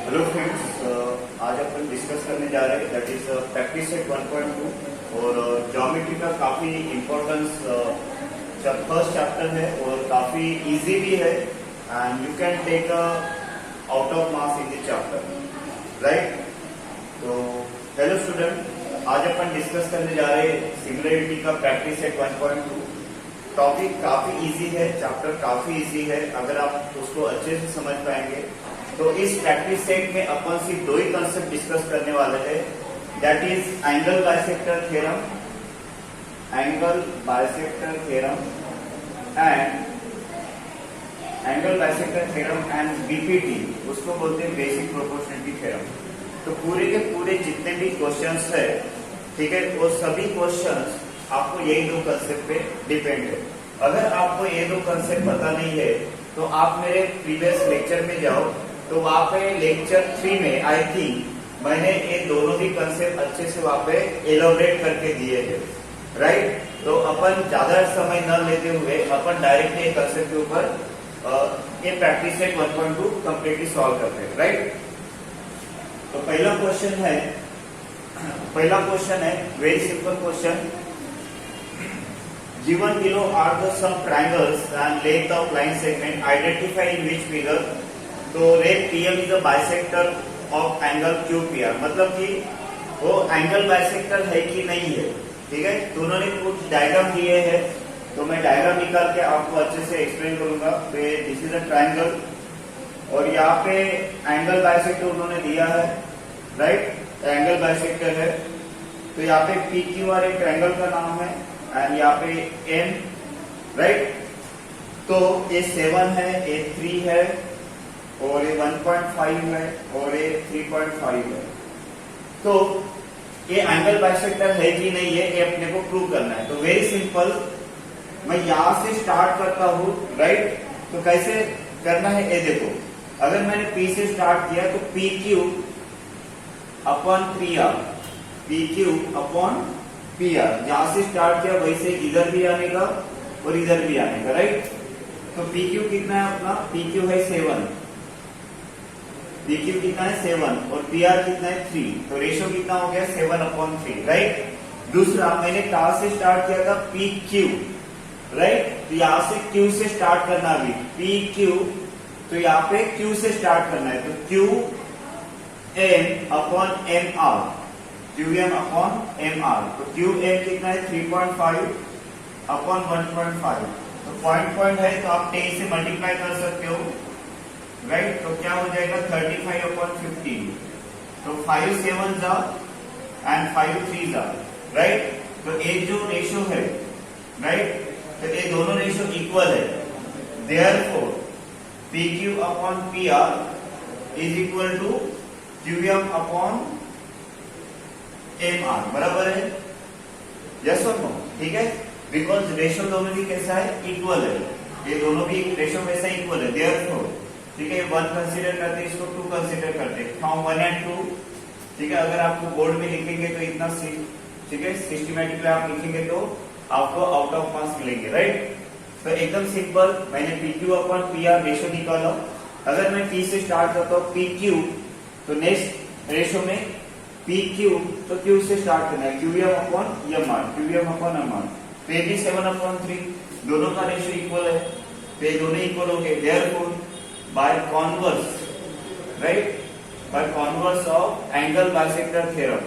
Hello friends, आज अपन discuss करने जा रहे हैं दैट इज प्रैक्टिस सेट 1.2 और ज्योमेट्री का काफी इम्पोर्टेंस फर्स्ट चैप्टर है और काफी इजी भी है and you can take out of marks in this chapter, right. तो हेलो स्टूडेंट, आज अपन डिस्कस करने जा रहे हैं सिमिलरिटी का प्रैक्टिस सेट 1.2। टॉपिक काफी इजी है, चैप्टर काफी इजी है। अगर आप उसको अच्छे से समझ पाएंगे तो इस प्रैक्टिस सेट में अपन सिर्फ दो ही कंसेप्ट डिस्कस करने वाले हैं, that is angle bisector theorem, angle bisector theorem and BPT, उसको बोलते हैं बेसिक प्रोपोर्शनलिटी थ्योरम। तो पूरे के पूरे जितने भी क्वेश्चंस है, ठीक है, वो सभी क्वेश्चंस आपको यही दो कंसेप्ट पे डिपेंड है। अगर आपको ये दो कंसेप्ट पता नहीं है तो आप मेरे प्रीवियस लेक्चर में जाओ, तो वहां पे लेक्चर 3 में आई थिंक मैंने ये दोनों भी कंसेप्ट अच्छे से वहां पे एलोबरेट करके दिए हैं, राइट। तो अपन ज्यादा समय न लेते हुए अपन डायरेक्टली ये कंसेप्ट के ऊपर ये प्रैक्टिस सेट 1.2 कंप्लीटली सॉल्व करते हैं, राइट। तो पहला क्वेश्चन है very simple question. Given below are the some triangles and length of line segment, identify in which figure तो रे PM is a bisector of angle QPR, मतलब कि वो एंगल बाइसेक्टर है कि नहीं है, ठीक है। तो उन्होंने कुछ डायग्राम दिए हैं, तो मैं डायग्राम निकाल के आपको अच्छे से एक्सप्लेन करूंगा। दिस इज अ ट्राइंगल और यहाँ पे एंगल बाइसेक्टर उन्होंने दिया है, राइट, एंगल बाइसेक्टर है। तो यहाँ पे PQR एक ट्राइंगल का नाम है एंड यहाँ पे M, राइट। तो ये 7 है, ये 3 है और ये 1.5 है और ये 3.5 है। तो ये एंगल बाइसेक्टर है कि नहीं है, ये अपने को प्रूव करना है। तो वेरी सिंपल, मैं यहां से स्टार्ट करता हूं, राइट। तो कैसे करना है ये देखो। अगर मैंने P से स्टार्ट किया तो PQ upon PR, PQ upon PR, जहां से स्टार्ट किया वैसे इधर भी आने का और इधर भी आने का, राइट। तो PQ कितना है अपना, PQ है 7, PQ कितना है 7 और PR कितना है 3, तो रेशियो कितना हो गया 7/3, राइट। दूसरा मैंने कहां से स्टार्ट किया था, PQ, राइट। तो यहां से Q से स्टार्ट करना भी, PQ, तो यहाँ पे Q से स्टार्ट करना है, तो QM/MR, QM/MR, तो QM कितना है 3.5/1.5, तो पॉइंट है तो आप 10 से मल्टीप्लाई कर सकते हो, राइट। तो क्या हो जाएगा 35/15, तो 5 7 एंड 5 3 राइट। तो ये जो रेशियो है, राइट, तो ये दोनों रेशियो इक्वल है, therefore PQ/PR is equal to QM/MR, बराबर है, यस और नो, ठीक है। बिकॉज रेशियो दोनों भी कैसा है, इक्वल है, ये दोनों भी रेशियो वैसा इक्वल है, देयरफॉर, ठीक है। 1 कंसीडर करते इसको 2 कंसीडर करते, फ्रॉम 1 and 2, ठीक है। अगर आपको बोर्ड में लिखेंगे तो इतना, ठीक है, सिस्टमैटिकली आप लिखेंगे तो आपको आउट ऑफ मार्क्स मिलेंगे, राइट। तो एकदम सिंपल, मैंने PQ/PR रेशियो निकाला। अगर मैं P से स्टार्ट करता हूँ PQ, तो नेक्स्ट रेशियो में PQ, तो Q से स्टार्ट करना है, QM/MR, तो ये भी 7/3, दोनों का रेशियो इक्वल है, तो ये दोनों इक्वल हो गए, therefore by converse, right, by converse of angle bisector theorem,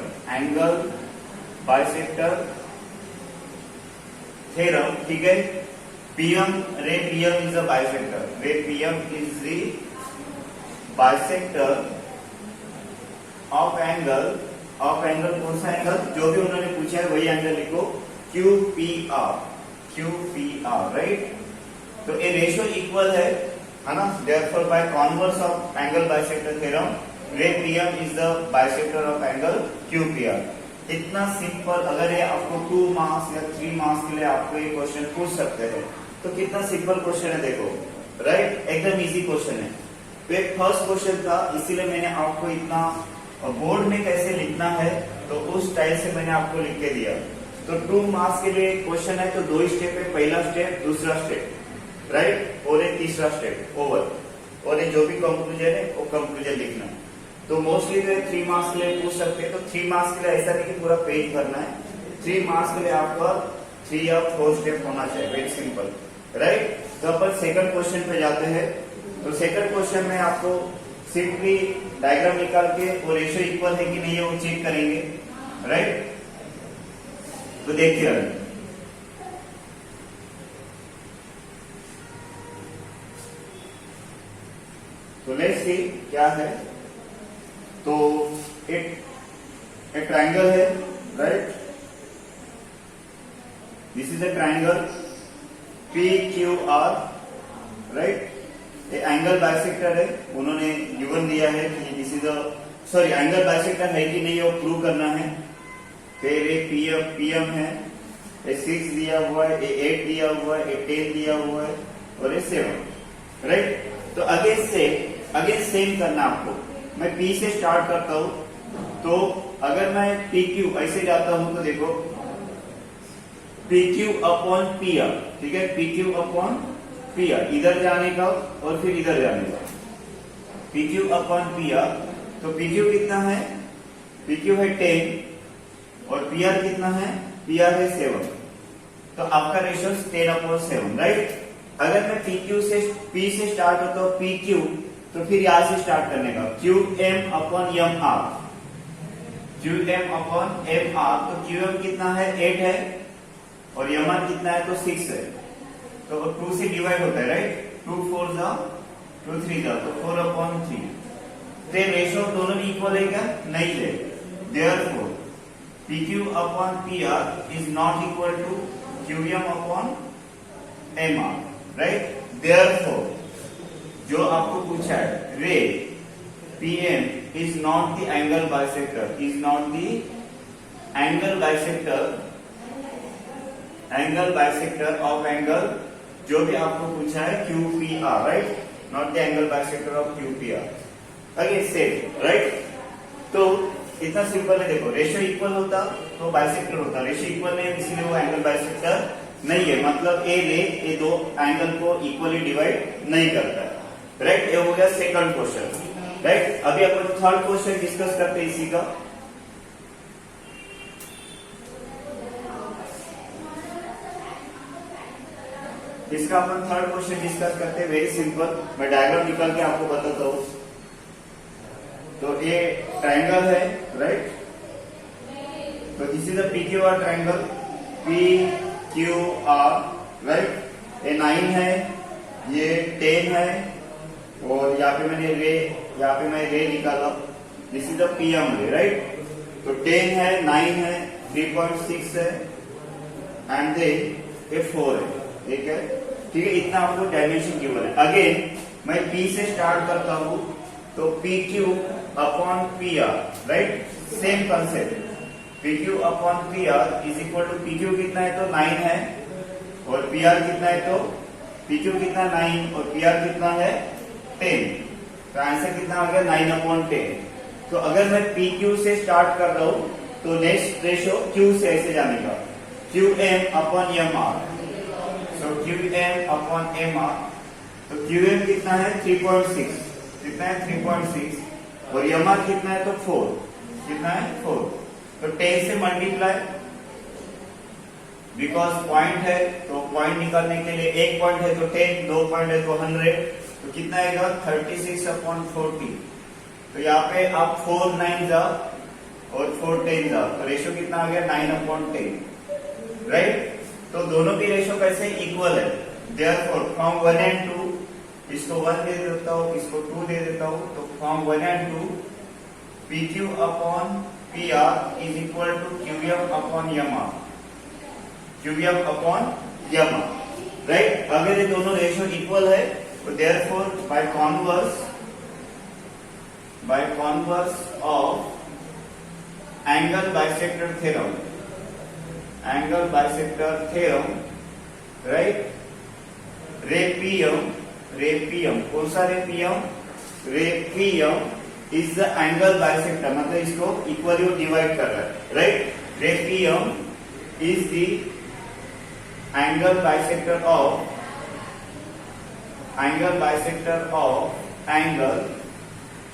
ठीक है। PM is a bisector, PM is the bisector of angle कौन सा एंगल, जो भी उन्होंने पूछा है वही एंगल लिखो, QPR, राइट। तो ये रेशियो इक्वल है ना, therefore by converse of angle bisector theorem, ray PM is the bisector of angle QPR। इतना सिंपल। अगर ये आपको 2 मार्क्स या 3 मार्क्स के लिए आपको ये क्वेश्चन पूछ सकते हैं, तो कितना सिंपल क्वेश्चन है देखो, राइट, एकदम इजी क्वेश्चन है। तो एक फर्स्ट क्वेश्चन था, इसीलिए मैंने आपको इतना बोर्ड में कैसे लिखना है तो उस स्टाइल से मैंने आपको लिख के दिया। तो 2 मार्क्स के लिए क्वेश्चन है तो 2 स्टेप है, पहला स्टेप, दूसरा स्टेप, राइट, और ये तीसरा स्टेप ओवर, और ये जो भी कंक्लूजन है वो कंक्लूजन लिखना, तो मोस्टली तो 3 मार्क्स के लिए पूछ सकते हैं। तो 3 मार्क्स के लिए ऐसा नहीं कि पूरा पेज भरना है, 3 मार्क्स के लिए आपका 3 या 4 स्टेप होना चाहिए, वेरी सिंपल, राइट। तो अपन सेकंड क्वेश्चन पे जाते हैं। तो सेकंड क्वेश्चन में आपको सिंपली डायग्राम निकाल के वो रेशियो इक्वल है कि नहीं है वो चेक करेंगे, राइट। तो देखिए तो लेट्स सी क्या है। तो एक ट्रायंगल है, right. This is a triangle PQR, right. ये एंगल बाइसेक्टर है, उन्होंने गिवन दिया है कि this is sorry angle bisector है कि नहीं वो प्रूव करना है। फिर ये PM है, ये 6 दिया हुआ है, ये 8 दिया हुआ है, ये 10 दिया हुआ है और ये 7, राइट। तो अगेन सेम करना आपको। मैं P से स्टार्ट करता हूं। तो अगर मैं PQ ऐसे जाता हूं तो देखो PQ अपॉन PR, ठीक है, PQ अपॉन PR, इधर जाने का और फिर इधर जाने का, PQ अपॉन PR। तो PQ कितना है, PQ है 10 और PR कितना है, PR है 7। तो आपका रेशियो 10/7, राइट। अगर मैं P से स्टार्ट होता हूं PQ, तो फिर यहां से स्टार्ट करने का QM upon MR, QM upon MR। तो QM कितना है, 8 है और MR कितना है, तो 6 है। तो 2 से डिवाइड होता है, राइट। 2 4 जा 2 3 जा, तो 4/3। तो रेशियो दोनों भी इक्वल है क्या, नहीं है। Therefore PQ upon PR is not equal to QM upon MR, right. Therefore जो आपको पूछा है ray PM is not the angle bisector, is not the angle bisector of angle जो भी आपको पूछा है QPR, right, not the angle bisector of QPR। Again same, right. तो इतना सिंपल है। देखो रेशियो इक्वल होता तो बाइसेक्टर होता, रेशियो इक्वल नहीं है इसीलिए वो एंगल बाइसेक्टर नहीं है। मतलब ये दो एंगल को इक्वली डिवाइड नहीं करता है, राइट। ये हो गया सेकंड क्वेश्चन, राइट। अभी अपन थर्ड क्वेश्चन डिस्कस करते हैं इसी का। इसका अपन थर्ड क्वेश्चन डिस्कस करते हैं, वेरी सिंपल। मैं डायग्राम निकाल के आपको बताता हूं। तो ये ट्रायंगल है, राइट। तो this is a PQR triangle, PQR, right. ये 9 है, ये 10 है और यहाँ पे मैं रे निकाला, दिस इज द PM रे, राइट। तो 10 है, 9 है, 3.6 है एंड देन ये 4 है, ठीक है, ठीक है। इतना आपको डायमेंशन गिवन है। अगेन मैं P से स्टार्ट करता हूं तो PQ upon PR, right, same concept. PQ upon PR is equal to PQ कितना है, तो 9 है और PR कितना है, तो PQ कितना 9 और PR कितना है 10। तो आंसर कितना आ गया, 9/10। तो अगर मैं PQ से स्टार्ट कर रहा हूं तो नेक्स्ट रेशियो Q से ऐसे जाने का, QM अपॉन MR। तो QM अपॉन MR, तो QM कितना है 3.6, कितना है 3.6 और MR कितना है, तो 4, कितना है 4। तो 10 से मल्टीप्लाई, बिकॉज पॉइंट है तो पॉइंट निकालने के लिए एक पॉइंट है तो 10, 2 पॉइंट है तो 100, तो कितना आएगा 36/40। तो यहाँ पे आप 4 9 जा और 4 10 जा, तो रेशियो कितना आ गया 9/10, राइट। तो दोनों की रेशियो कैसे इक्वल है। देयरफॉर फ्रॉम 1 and 2, इसको 1 दे देता हूँ, इसको 2 दे देता हूँ। तो from 1 and 2 PQ upon PR is equal to QM upon MR, QM upon MR, right. अगर ये दोनों रेशियो इक्वल है तो therefore by converse of angle bisector theorem, right, ray PM, कौन सा ray PM is the angle bisector, मतलब इसको equally divide कर रहा है, right. Ray PM is the angle bisector of angle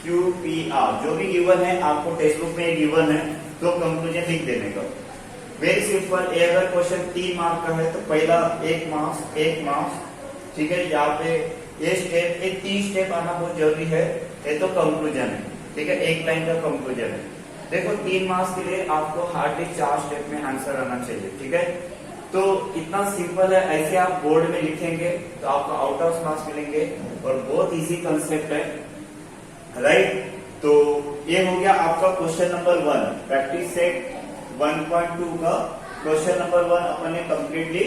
QPR जो भी गिवन है, आपको टेक्स्ट बुक में गिवन है तो कंक्लूजन लिख देने का। Very simple. ये अगर क्वेश्चन 3 मार्क का है तो पहला 1 मार्क्स, ठीक है। यहाँ पे ये स्टेप, ये 3 स्टेप आना बहुत जरूरी है। ये तो कंक्लूजन है, ठीक है, एक लाइन का कंक्लूजन है। देखो 3 मार्क्स के लिए आपको हार्डली 4 स्टेप में आंसर आना चाहिए, ठीक है। तो इतना सिंपल है, ऐसे आप बोर्ड में लिखेंगे तो आपको आउट ऑफ मार्क्स मिलेंगे और बहुत इजी कंसेप्ट है, राइट। तो ये हो गया आपका क्वेश्चन नंबर 1, प्रैक्टिस सेट 1.2 का क्वेश्चन नंबर 1 अपन ने कंप्लीटली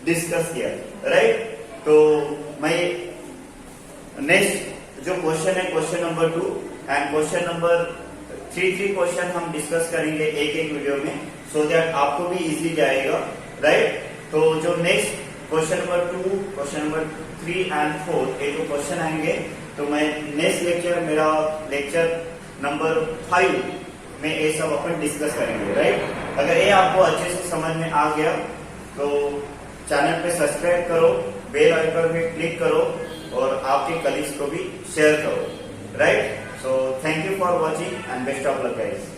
डिस्कस किया, राइट। तो मैं नेक्स्ट जो क्वेश्चन है question number 2 and question number 3 question हम डिस्कस करेंगे एक वीडियो में, सो दैट आपको भी इजी जाएगा, राइट। तो जो next question number 2, question number 3 and 4 ये जो क्वेश्चन आएंगे, तो मैं नेक्स्ट लेक्चर, मेरा लेक्चर नंबर 5 में ये सब अपन डिस्कस करेंगे, राइट। अगर ये आपको अच्छे से समझ में आ गया तो चैनल पे सब्सक्राइब करो, बेल आइकन पे क्लिक करो और आपके कलीग्स को भी शेयर करो, right. So thank you for watching and best of luck guys.